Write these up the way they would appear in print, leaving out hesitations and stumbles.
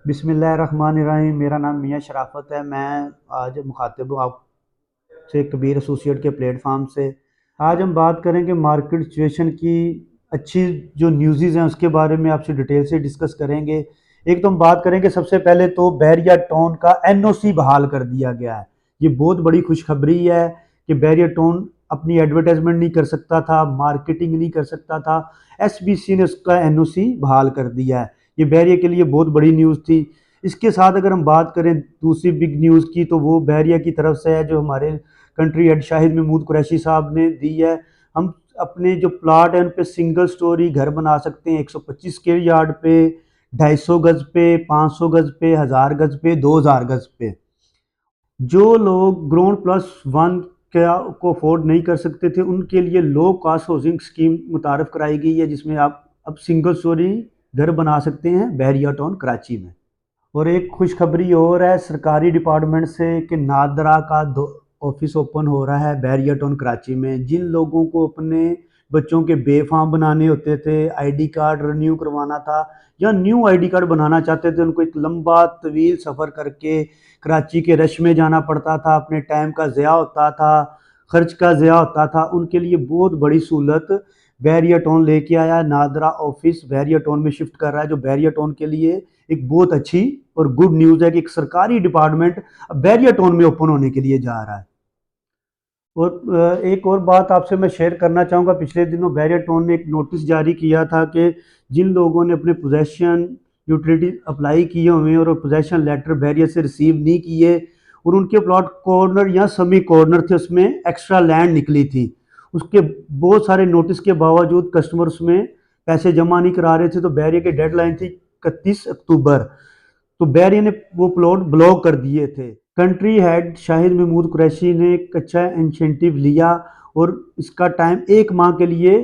बिस्मिल्लाहिर्रहमानिर्रहीम। मेरा नाम मियां शराफत है। मैं आज मुखातिब हूँ आपसे कबीर एसोसिएट के प्लेटफॉर्म से। आज हम बात करेंगे मार्केट सिचुएशन की। अच्छी जो न्यूज़ हैं उसके बारे में आपसे डिटेल से डिस्कस करेंगे। एक तो हम बात करेंगे, सबसे पहले तो बैरिया टोन का एनओसी बहाल कर दिया गया है। ये बहुत बड़ी खुशखबरी है कि बैरिया टोन अपनी एडवर्टाइजमेंट नहीं कर सकता था, मार्केटिंग नहीं कर सकता था। एसबीसी ने उसका एनओसी बहाल कर दिया है। ये बैरिया के लिए बहुत बड़ी न्यूज़ थी। इसके साथ अगर हम बात करें दूसरी बिग न्यूज़ की, तो वो बैरिया की तरफ से है, जो हमारे कंट्री हेड शाहिद महमूद कुरैशी साहब ने दी है। हम अपने जो प्लाट है उन पे सिंगल स्टोरी घर बना सकते हैं 125 स्क्वायर यार्ड पे, 250 गज पे, 500 गज पे, 1000 गज पे, 2000 गज पे। जो लोग ग्राउंड प्लस वन क्या को अफोर्ड नहीं कर सकते थे, उनके लिए लो कास्ट हाउसिंग स्कीम मुतारफ कराई गई है, जिसमें आप अब सिंगल स्टोरी घर बना सकते हैं बैरिया टाउन कराची में। और एक खुशखबरी और है सरकारी डिपार्टमेंट से कि नादरा का दो ऑफिस ओपन हो रहा है बैरिया टाउन कराची में। जिन लोगों को अपने बच्चों के बे फॉर्म बनाने होते थे, आईडी कार्ड रिन्यू करवाना था, या न्यू आईडी कार्ड बनाना चाहते थे, उनको एक लंबा तवील सफ़र करके कराची के रश में जाना पड़ता था, अपने टाइम का ज़िया होता था, खर्च का ज़िया होता था। उनके लिए बहुत बड़ी सहूलत बैरिया टाउन लेके आया। नादरा ऑफिस बैरिया टाउन में शिफ्ट कर रहा है, जो बैरिया टाउन के लिए एक बहुत अच्छी और गुड न्यूज़ है कि एक सरकारी डिपार्टमेंट अब बैरिया टाउन में ओपन होने के लिए जा रहा है। और एक और बात आपसे मैं शेयर करना चाहूँगा, पिछले दिनों बैरिया टाउन ने एक नोटिस जारी किया था कि जिन लोगों ने अपने पोजेशन यूटिलिटी अप्लाई किए हुए हैं और पोजेशन लेटर बैरिया से रिसीव नहीं किए, और उनके प्लॉट कॉर्नर या सेमी कॉर्नर थे, उसमें एक्स्ट्रा लैंड निकली थी, उसके बहुत सारे नोटिस के बावजूद कस्टमर उसमें पैसे जमा नहीं करा रहे थे, तो बैरिया की डेडलाइन थी 31 अक्टूबर। तो बैरिया ने वो प्लॉट ब्लॉक कर दिए थे। कंट्री हेड शाहिद महमूद कुरैशी ने एक अच्छा इंसेंटिव लिया और इसका टाइम 1 माह के लिए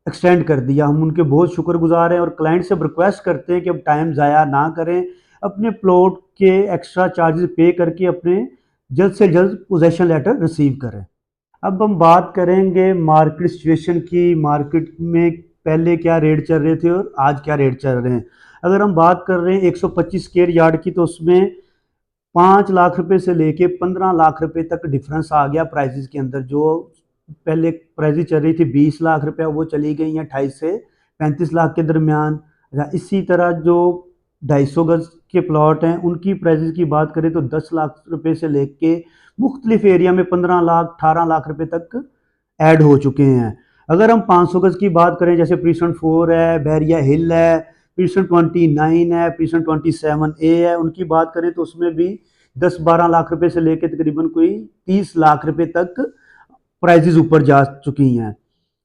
एक्सटेंड कर दिया। हम उनके बहुत शुक्रगुजार हैं और क्लाइंट से रिक्वेस्ट करते हैं कि अब टाइम ज़ाया ना करें, अपने प्लॉट के एक्स्ट्रा चार्जेस पे करके अपने जल्द से जल्द पोजेशन लेटर रिसीव करें। अब हम बात करेंगे मार्केट सिचुएशन की। मार्केट में पहले क्या रेट चल रहे थे और आज क्या रेट चल रहे हैं। अगर हम बात कर रहे हैं 125 स्क्वायर यार्ड की, तो उसमें 5 लाख रुपए से लेके 15 लाख रुपए तक डिफरेंस आ गया प्राइजेस के अंदर। जो पहले प्राइजेस चल रही थी 20 लाख रुपया, वो चली गई हैं 28 से 35 लाख के दरमियान। इसी तरह जो 250 गज के प्लॉट हैं उनकी प्राइजेस की बात करें तो 10 लाख रुपए से लेके मुख्तलिफ एरिया में 15 लाख 18 लाख रुपए तक ऐड हो चुके हैं। अगर हम 500 गज की बात करें, जैसे प्रीसन 4 है, बैरिया हिल है, प्रीसन 29 है, प्रीसन 27A है, उनकी बात करें तो उसमें भी 10-12 लाख रुपए से लेकर तकरीबन कोई 30 लाख रुपए तक प्राइजेस ऊपर जा चुकी हैं।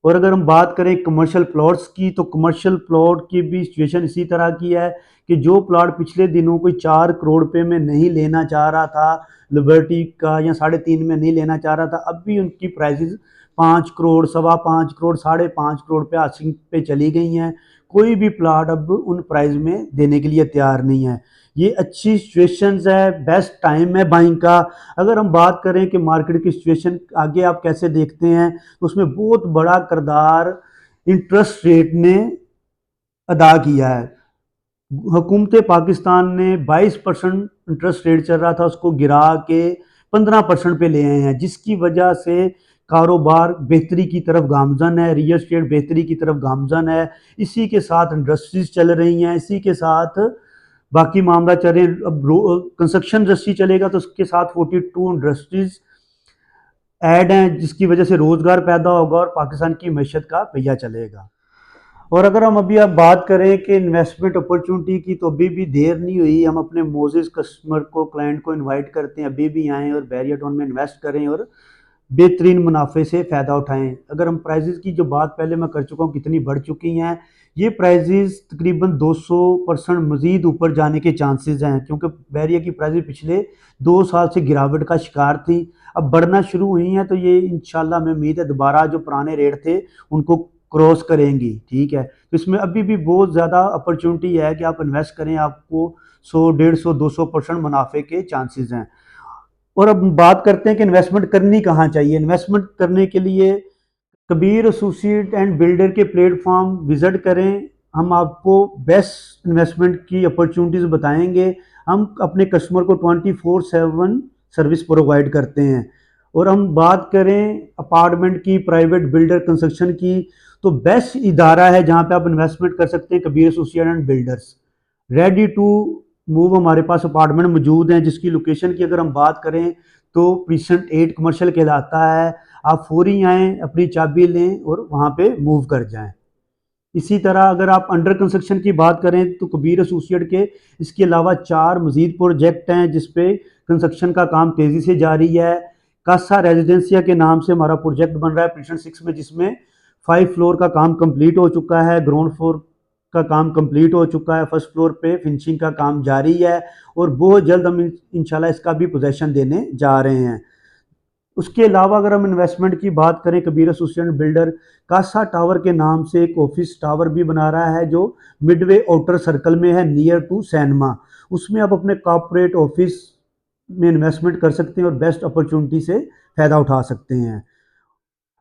और अगर हम बात करें कमर्शियल प्लॉट्स की, तो कमर्शियल प्लॉट की भी सिचुएशन इसी तरह की है कि जो प्लॉट पिछले दिनों कोई 4 करोड़ रुपए में नहीं लेना चाह रहा था, लिबर्टी का, या 3.5 में नहीं लेना चाह रहा था, अब भी उनकी प्राइसेस 5 करोड़, 5.25 करोड़, 5.5 करोड़ पे आसिंग पे चली गई हैं। कोई भी प्लाट अब उन प्राइस में देने के लिए तैयार नहीं है। ये अच्छी सिचुएशंस है, बेस्ट टाइम है बाइंग का। अगर हम बात करें कि मार्केट की सिचुएशन आगे आप कैसे देखते हैं, तो उसमें बहुत बड़ा किरदार इंटरेस्ट रेट ने अदा किया है। हुकूमत पाकिस्तान ने 22% इंटरेस्ट रेट चल रहा था, उसको गिरा के 15% पे ले आए हैं, जिसकी वजह से कारोबार बेहतरी की तरफ गामजन है, रियल एस्टेट बेहतरी की तरफ गामजन है। इसी के साथ इंडस्ट्रीज चल रही हैं, इसी के साथ बाकी मामला चल रहे हैं। अब कंस्ट्रक्शन इंडस्ट्री चलेगा तो उसके साथ 42 इंडस्ट्रीज ऐड हैं, जिसकी वजह से रोज़गार पैदा होगा और पाकिस्तान की मैशत का पहिया चलेगा। और अगर हम अभी अब बात करें कि इन्वेस्टमेंट अपॉर्चुनिटी की, तो अभी भी देर नहीं हुई। हम अपने मोजिज कस्टमर को, क्लाइंट को इनवाइट करते हैं अभी भी आएँ और बैरिया टाउन में इन्वेस्ट करें और बेहतरीन मुनाफे से फ़ायदा उठाएं। अगर हम प्राइजेज़ की जो बात पहले मैं कर चुका हूँ कितनी बढ़ चुकी हैं, ये प्राइजेज़ तकरीबन 200% मज़ीद ऊपर जाने के चांसेस हैं, क्योंकि बैरिया की प्राइजेज़ पिछले 2 साल से गिरावट का शिकार थी, अब बढ़ना शुरू हुई हैं। तो ये इंशाल्लाह हमें उम्मीद है दोबारा जो पुराने रेट थे उनको क्रॉस करेंगी। ठीक है, तो इसमें अभी भी बहुत ज़्यादा अपॉर्चुनिटी है कि आप इन्वेस्ट करें, आपको 100, 150, 200% मुनाफे के चांसेस हैं। और अब बात करते हैं कि इन्वेस्टमेंट करनी कहाँ चाहिए। इन्वेस्टमेंट करने के लिए कबीर एसोसिएट एंड बिल्डर के प्लेटफॉर्म विजिट करें, हम आपको बेस्ट इन्वेस्टमेंट की अपॉर्चुनिटीज़ बताएंगे। हम अपने कस्टमर को 24/7 सर्विस प्रोवाइड करते हैं। और हम बात करें अपार्टमेंट की, प्राइवेट बिल्डर कंस्ट्रक्शन की, तो बेस्ट इदारा है जहां पे आप इन्वेस्टमेंट कर सकते हैं, Kabir associate and builders. Ready to move हमारे पास अपार्टमेंट मौजूद हैं, जिसकी लोकेशन की अगर हम बात करें तो प्रीसेंट 8 कमर्शियल कहलाता है। आप फौरी आएँ, अपनी चाबी लें और वहाँ पे मूव कर जाएं। इसी तरह अगर आप अंडर कंस्ट्रक्शन की बात करें तो कबीर एसोसिएट के इसके अलावा 4 मजीद प्रोजेक्ट हैं जिस पे कंस्ट्रक्शन का काम तेज़ी से जारी है। कासा रेजिडेंसिया के नाम से हमारा प्रोजेक्ट बन रहा है प्रीसेंट 6 में, जिसमें 5 फ्लोर का काम कंप्लीट हो चुका है, ग्राउंड फ्लोर का काम कंप्लीट हो चुका है, फर्स्ट फ्लोर पे फिनिशिंग का काम जारी है और बहुत जल्द हम इंशाल्लाह इसका भी पोजेसन देने जा रहे हैं। उसके अलावा अगर हम इन्वेस्टमेंट की बात करें, Kabir associate builder Casa tower के नाम से एक ऑफिस टावर भी बना रहा है जो मिडवे आउटर सर्कल में है, नियर टू सैनमा। उसमें आप अपने कॉर्पोरेट ऑफिस में इन्वेस्टमेंट कर सकते हैं और बेस्ट अपॉर्चुनिटी से फ़ायदा उठा सकते हैं।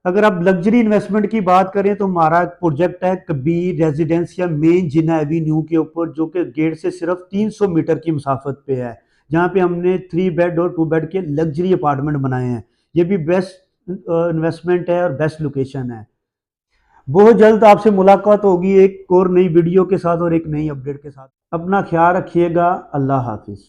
अगर आप लग्जरी इन्वेस्टमेंट की बात करें तो हमारा प्रोजेक्ट है कबीर रेजिडेंशियल मेन जिना एवेन्यू के ऊपर, जो कि गेट से सिर्फ 300 मीटर की मुसाफत पे है, जहाँ पे हमने 3 बेड और 2 बेड के लग्जरी अपार्टमेंट बनाए हैं। ये भी बेस्ट इन्वेस्टमेंट है और बेस्ट लोकेशन है। बहुत जल्द आपसे मुलाकात होगी एक और नई वीडियो के साथ और एक नई अपडेट के साथ। अपना ख्याल रखिएगा। अल्लाह हाफिज़।